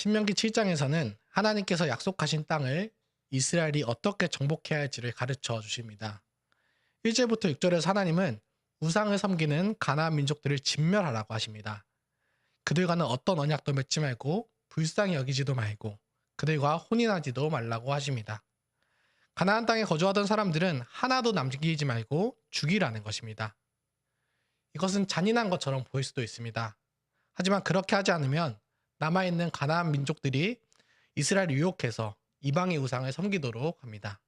신명기 7장에서는 하나님께서 약속하신 땅을 이스라엘이 어떻게 정복해야 할지를 가르쳐 주십니다. 1절부터 6절에서 하나님은 우상을 섬기는 가나안 민족들을 진멸하라고 하십니다. 그들과는 어떤 언약도 맺지 말고 불쌍히 여기지도 말고 그들과 혼인하지도 말라고 하십니다. 가나안 땅에 거주하던 사람들은 하나도 남기지 말고 죽이라는 것입니다. 이것은 잔인한 것처럼 보일 수도 있습니다. 하지만 그렇게 하지 않으면 남아있는 가나안 민족들이 이스라엘을 유혹해서 이방의 우상을 섬기도록 합니다.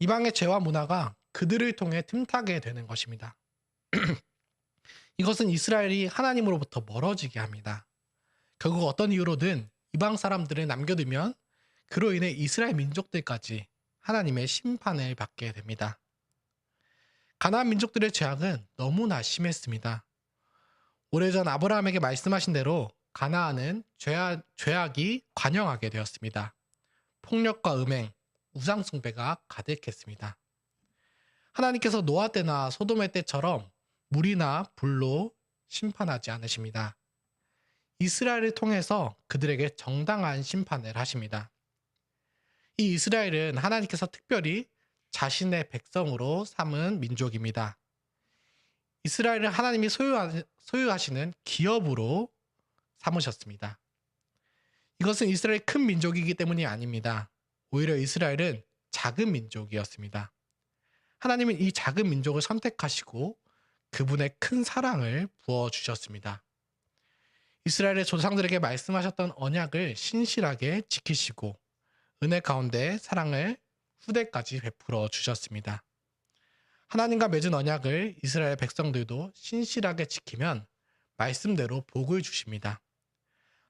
이방의 죄와 문화가 그들을 통해 틈타게 되는 것입니다. 이것은 이스라엘이 하나님으로부터 멀어지게 합니다. 결국 어떤 이유로든 이방 사람들을 남겨두면 그로 인해 이스라엘 민족들까지 하나님의 심판을 받게 됩니다. 가나안 민족들의 죄악은 너무나 심했습니다. 오래전 아브라함에게 말씀하신 대로 가나안은 죄악이 관영하게 되었습니다. 폭력과 음행, 우상 숭배가 가득했습니다. 하나님께서 노아 때나 소돔의 때처럼 물이나 불로 심판하지 않으십니다. 이스라엘을 통해서 그들에게 정당한 심판을 하십니다. 이 이스라엘은 하나님께서 특별히 자신의 백성으로 삼은 민족입니다. 이스라엘은 하나님이 소유하시는 기업으로 삼으셨습니다. 이것은 이스라엘이 큰 민족이기 때문이 아닙니다. 오히려 이스라엘은 작은 민족이었습니다. 하나님은 이 작은 민족을 선택하시고 그분의 큰 사랑을 부어주셨습니다. 이스라엘의 조상들에게 말씀하셨던 언약을 신실하게 지키시고 은혜 가운데 사랑을 후대까지 베풀어 주셨습니다. 하나님과 맺은 언약을 이스라엘 백성들도 신실하게 지키면 말씀대로 복을 주십니다.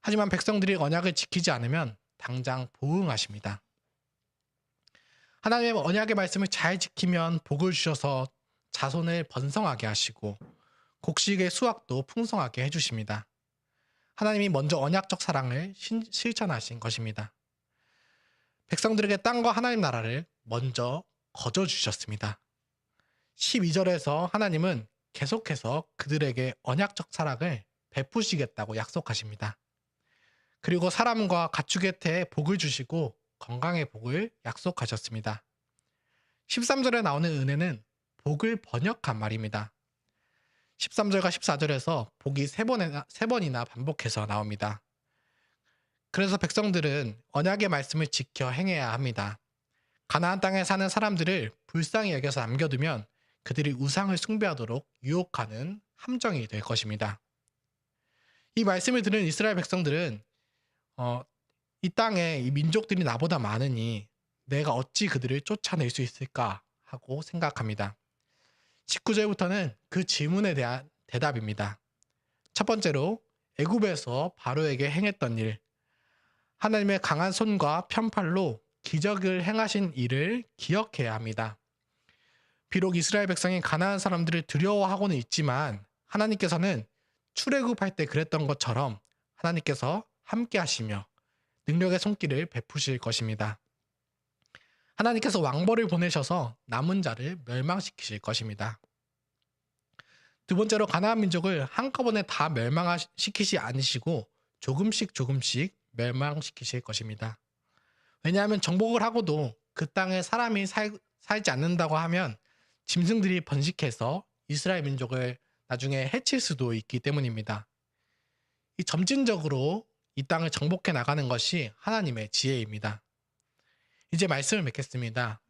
하지만 백성들이 언약을 지키지 않으면 당장 보응하십니다. 하나님의 언약의 말씀을 잘 지키면 복을 주셔서 자손을 번성하게 하시고 곡식의 수확도 풍성하게 해주십니다. 하나님이 먼저 언약적 사랑을 실천하신 것입니다. 백성들에게 땅과 하나님 나라를 먼저 거저주셨습니다. 12절에서 하나님은 계속해서 그들에게 언약적 사랑을 베푸시겠다고 약속하십니다. 그리고 사람과 가축의 태에 복을 주시고 건강의 복을 약속하셨습니다. 13절에 나오는 은혜는 복을 번역한 말입니다. 13절과 14절에서 복이 3번이나 반복해서 나옵니다. 그래서 백성들은 언약의 말씀을 지켜 행해야 합니다. 가나안 땅에 사는 사람들을 불쌍히 여겨서 남겨두면 그들이 우상을 숭배하도록 유혹하는 함정이 될 것입니다. 이 말씀을 들은 이스라엘 백성들은 이 땅에 이 민족들이 나보다 많으니 내가 어찌 그들을 쫓아낼 수 있을까 하고 생각합니다. 19절부터는 그 질문에 대한 대답입니다. 첫 번째로 애굽에서 바로에게 행했던 일, 하나님의 강한 손과 편팔로 기적을 행하신 일을 기억해야 합니다. 비록 이스라엘 백성이 가나안 사람들을 두려워하고는 있지만 하나님께서는 출애굽할 때 그랬던 것처럼 하나님께서 함께 하시며 능력의 손길을 베푸실 것입니다. 하나님께서 왕벌을 보내셔서 남은 자를 멸망시키실 것입니다. 두 번째로 가나안 민족을 한꺼번에 다 멸망시키지 않으시고 조금씩 멸망시키실 것입니다. 왜냐하면 정복을 하고도 그 땅에 사람이 살지 않는다고 하면 짐승들이 번식해서 이스라엘 민족을 나중에 해칠 수도 있기 때문입니다. 이 점진적으로 이 땅을 정복해 나가는 것이 하나님의 지혜입니다. 이제 말씀을 맺겠습니다.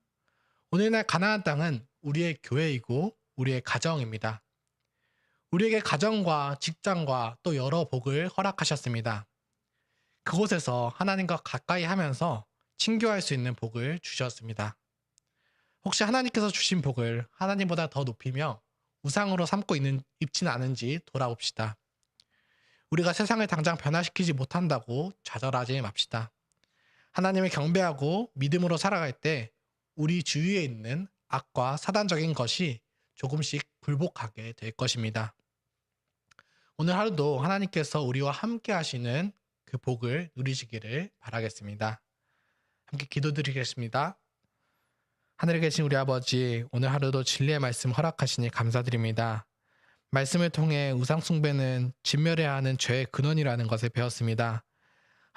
오늘날 가나안 땅은 우리의 교회이고 우리의 가정입니다. 우리에게 가정과 직장과 또 여러 복을 허락하셨습니다. 그곳에서 하나님과 가까이 하면서 친교할 수 있는 복을 주셨습니다. 혹시 하나님께서 주신 복을 하나님보다 더 높이며 우상으로 삼고 있지는 않은지 돌아봅시다. 우리가 세상을 당장 변화시키지 못한다고 좌절하지 맙시다. 하나님을 경배하고 믿음으로 살아갈 때 우리 주위에 있는 악과 사단적인 것이 조금씩 굴복하게 될 것입니다. 오늘 하루도 하나님께서 우리와 함께 하시는 그 복을 누리시기를 바라겠습니다. 함께 기도드리겠습니다. 하늘에 계신 우리 아버지, 오늘 하루도 진리의 말씀 허락하시니 감사드립니다. 말씀을 통해 우상 숭배는 진멸해야 하는 죄의 근원이라는 것을 배웠습니다.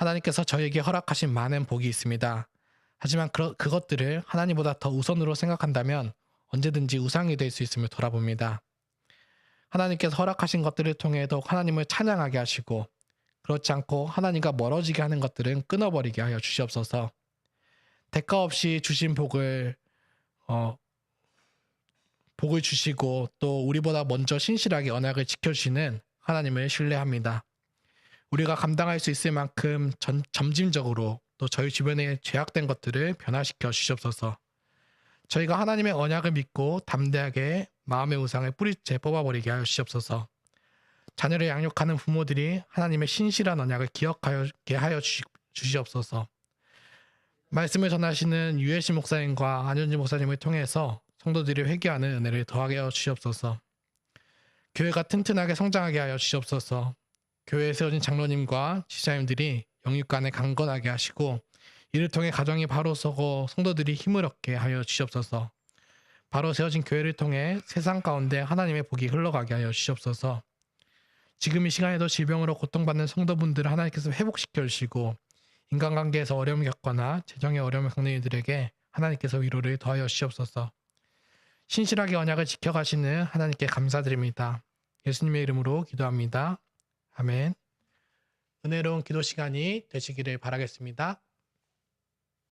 하나님께서 저에게 허락하신 많은 복이 있습니다. 하지만 그것들을 하나님보다 더 우선으로 생각한다면 언제든지 우상이 될 수 있음을 돌아봅니다. 하나님께서 허락하신 것들을 통해 더욱 하나님을 찬양하게 하시고 그렇지 않고 하나님과 멀어지게 하는 것들은 끊어버리게 하여 주시옵소서. 대가 없이 주신 복을 주시고 또 우리보다 먼저 신실하게 언약을 지켜주시는 하나님을 신뢰합니다. 우리가 감당할 수 있을 만큼 점진적으로 또 저희 주변에 죄악된 것들을 변화시켜 주시옵소서. 저희가 하나님의 언약을 믿고 담대하게 마음의 우상을 뿌리째 뽑아버리게 하여 주시옵소서. 자녀를 양육하는 부모들이 하나님의 신실한 언약을 기억하게 하여 주시옵소서. 말씀을 전하시는 유해신 목사님과 안현진 목사님을 통해서 성도들이 회개하는 은혜를 더하게 하여 주시옵소서. 교회가 튼튼하게 성장하게 하여 주시옵소서. 교회에 세워진 장로님과 지사님들이 영육간에 강건하게 하시고 이를 통해 가정이 바로 서고 성도들이 힘을 얻게 하여 주시옵소서. 바로 세워진 교회를 통해 세상 가운데 하나님의 복이 흘러가게 하여 주시옵소서. 지금 이 시간에도 질병으로 고통받는 성도분들을 하나님께서 회복시켜 주시고 인간관계에서 어려움을 겪거나 재정의 어려움을 겪는 이들에게 하나님께서 위로를 더하여 주시옵소서. 신실하게 언약을 지켜가시는 하나님께 감사드립니다. 예수님의 이름으로 기도합니다. 아멘. 은혜로운 기도 시간이 되시기를 바라겠습니다.